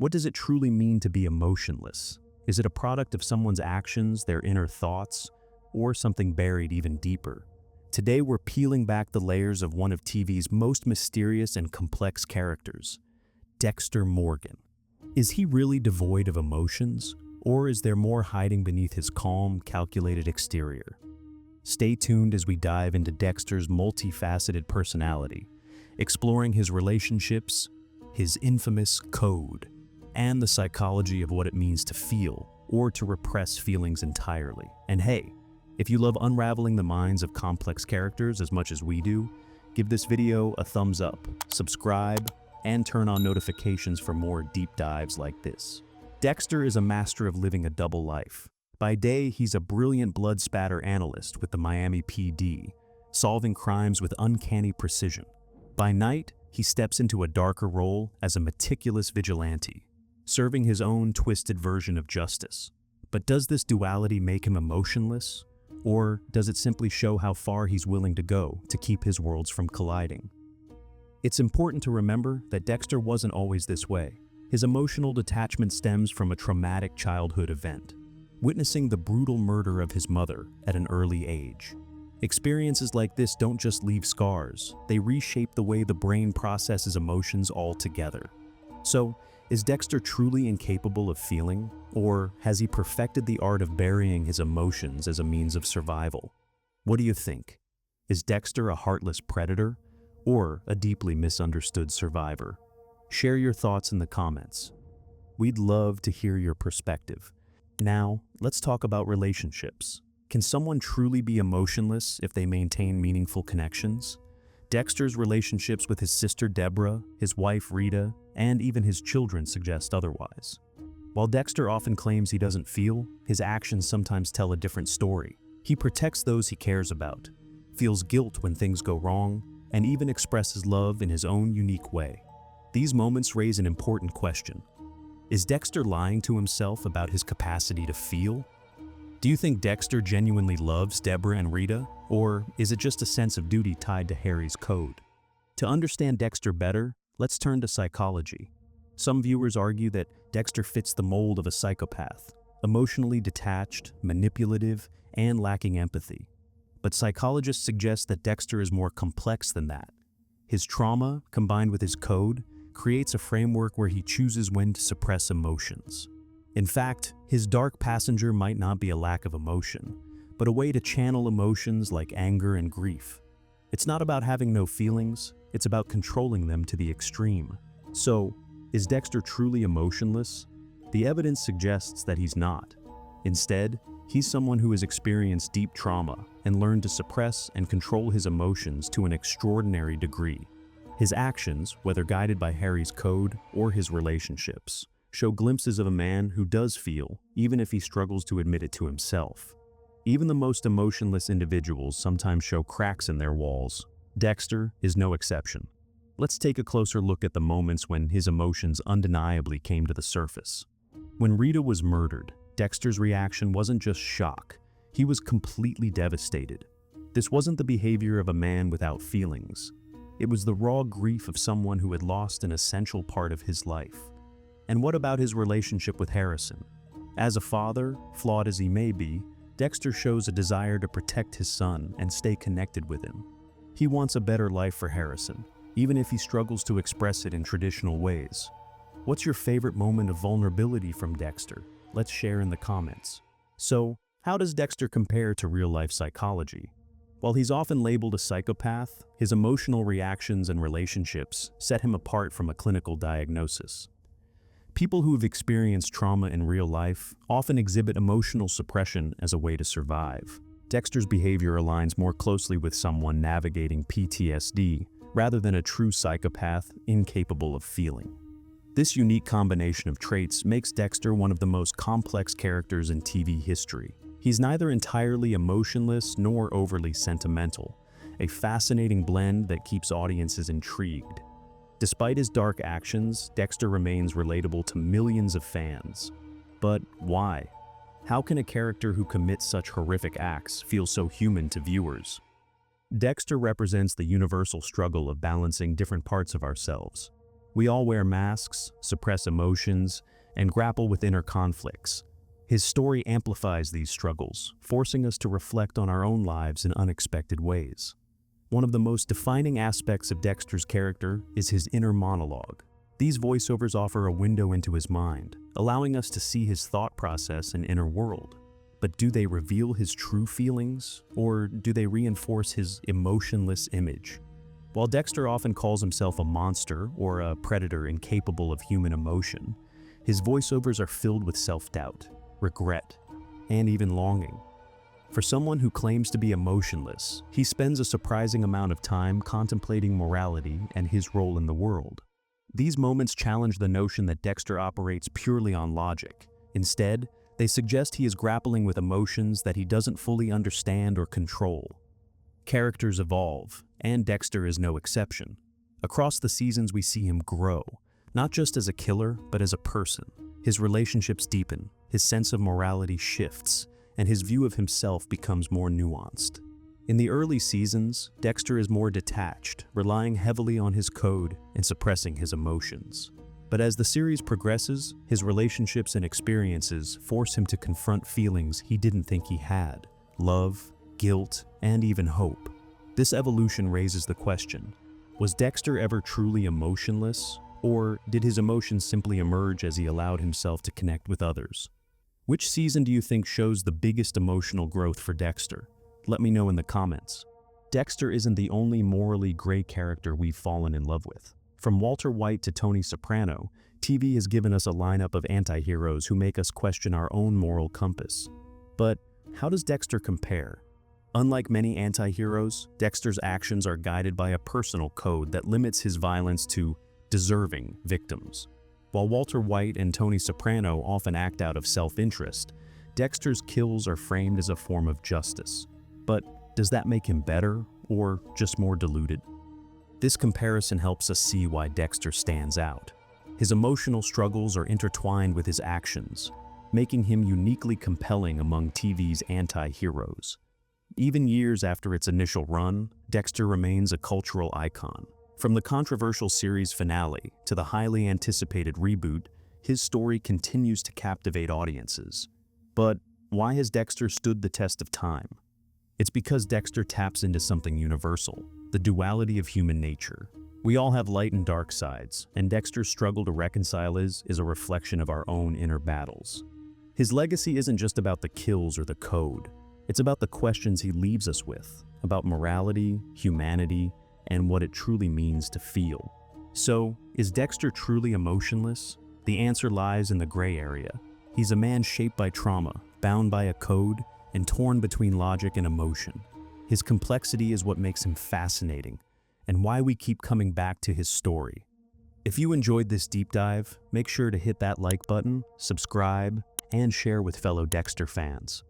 What does it truly mean to be emotionless? Is it a product of someone's actions, their inner thoughts, or something buried even deeper? Today we're peeling back the layers of one of TV's most mysterious and complex characters, Dexter Morgan. Is he really devoid of emotions, or is there more hiding beneath his calm, calculated exterior? Stay tuned as we dive into Dexter's multifaceted personality, exploring his relationships, his infamous code, and the psychology of what it means to feel or to repress feelings entirely. And hey, if you love unraveling the minds of complex characters as much as we do, give this video a thumbs up, subscribe, and turn on notifications for more deep dives like this. Dexter is a master of living a double life. By day, he's a brilliant blood-spatter analyst with the Miami PD, solving crimes with uncanny precision. By night, he steps into a darker role as a meticulous vigilante, serving his own twisted version of justice. But does this duality make him emotionless? Or does it simply show how far he's willing to go to keep his worlds from colliding? It's important to remember that Dexter wasn't always this way. His emotional detachment stems from a traumatic childhood event, witnessing the brutal murder of his mother at an early age. Experiences like this don't just leave scars, they reshape the way the brain processes emotions altogether. So, is Dexter truly incapable of feeling, or has he perfected the art of burying his emotions as a means of survival? What do you think? Is Dexter a heartless predator, or a deeply misunderstood survivor? Share your thoughts in the comments. We'd love to hear your perspective. Now, let's talk about relationships. Can someone truly be emotionless if they maintain meaningful connections? Dexter's relationships with his sister Deborah, his wife Rita, and even his children suggest otherwise. While Dexter often claims he doesn't feel, his actions sometimes tell a different story. He protects those he cares about, feels guilt when things go wrong, and even expresses love in his own unique way. These moments raise an important question. Is Dexter lying to himself about his capacity to feel? Do you think Dexter genuinely loves Deborah and Rita, or is it just a sense of duty tied to Harry's code? To understand Dexter better, let's turn to psychology. Some viewers argue that Dexter fits the mold of a psychopath, emotionally detached, manipulative, and lacking empathy. But psychologists suggest that Dexter is more complex than that. His trauma, combined with his code, creates a framework where he chooses when to suppress emotions. In fact, his dark passenger might not be a lack of emotion, but a way to channel emotions like anger and grief. It's not about having no feelings, it's about controlling them to the extreme. So, is Dexter truly emotionless? The evidence suggests that he's not. Instead, he's someone who has experienced deep trauma and learned to suppress and control his emotions to an extraordinary degree. His actions, whether guided by Harry's code or his relationships, show glimpses of a man who does feel, even if he struggles to admit it to himself. Even the most emotionless individuals sometimes show cracks in their walls. Dexter is no exception. Let's take a closer look at the moments when his emotions undeniably came to the surface. When Rita was murdered, Dexter's reaction wasn't just shock, he was completely devastated. This wasn't the behavior of a man without feelings. It was the raw grief of someone who had lost an essential part of his life. And what about his relationship with Harrison? As a father, flawed as he may be, Dexter shows a desire to protect his son and stay connected with him. He wants a better life for Harrison, even if he struggles to express it in traditional ways. What's your favorite moment of vulnerability from Dexter? Let's share in the comments. So, how does Dexter compare to real-life psychology? While he's often labeled a psychopath, his emotional reactions and relationships set him apart from a clinical diagnosis. People who have experienced trauma in real life often exhibit emotional suppression as a way to survive. Dexter's behavior aligns more closely with someone navigating PTSD rather than a true psychopath incapable of feeling. This unique combination of traits makes Dexter one of the most complex characters in TV history. He's neither entirely emotionless nor overly sentimental, a fascinating blend that keeps audiences intrigued. Despite his dark actions, Dexter remains relatable to millions of fans. But why? How can a character who commits such horrific acts feel so human to viewers? Dexter represents the universal struggle of balancing different parts of ourselves. We all wear masks, suppress emotions, and grapple with inner conflicts. His story amplifies these struggles, forcing us to reflect on our own lives in unexpected ways. One of the most defining aspects of Dexter's character is his inner monologue. These voiceovers offer a window into his mind, allowing us to see his thought process and inner world. But do they reveal his true feelings, or do they reinforce his emotionless image? While Dexter often calls himself a monster or a predator incapable of human emotion, his voiceovers are filled with self-doubt, regret, and even longing. For someone who claims to be emotionless, he spends a surprising amount of time contemplating morality and his role in the world. These moments challenge the notion that Dexter operates purely on logic. Instead, they suggest he is grappling with emotions that he doesn't fully understand or control. Characters evolve, and Dexter is no exception. Across the seasons, we see him grow, not just as a killer, but as a person. His relationships deepen, his sense of morality shifts, and his view of himself becomes more nuanced. In the early seasons, Dexter is more detached, relying heavily on his code and suppressing his emotions. But as the series progresses, his relationships and experiences force him to confront feelings he didn't think he had: love, guilt, and even hope. This evolution raises the question, was Dexter ever truly emotionless, or did his emotions simply emerge as he allowed himself to connect with others? Which season do you think shows the biggest emotional growth for Dexter? Let me know in the comments. Dexter isn't the only morally gray character we've fallen in love with. From Walter White to Tony Soprano, TV has given us a lineup of anti-heroes who make us question our own moral compass. But how does Dexter compare? Unlike many anti-heroes, Dexter's actions are guided by a personal code that limits his violence to deserving victims. While Walter White and Tony Soprano often act out of self-interest, Dexter's kills are framed as a form of justice. But does that make him better, or just more deluded? This comparison helps us see why Dexter stands out. His emotional struggles are intertwined with his actions, making him uniquely compelling among TV's anti-heroes. Even years after its initial run, Dexter remains a cultural icon. From the controversial series finale to the highly anticipated reboot, his story continues to captivate audiences. But why has Dexter stood the test of time? It's because Dexter taps into something universal: the duality of human nature. We all have light and dark sides, and Dexter's struggle to reconcile is a reflection of our own inner battles. His legacy isn't just about the kills or the code. It's about the questions he leaves us with, about morality, humanity, and what it truly means to feel. So, is Dexter truly emotionless? The answer lies in the gray area. He's a man shaped by trauma, bound by a code, and torn between logic and emotion. His complexity is what makes him fascinating, and why we keep coming back to his story. If you enjoyed this deep dive, make sure to hit that like button, subscribe, and share with fellow Dexter fans.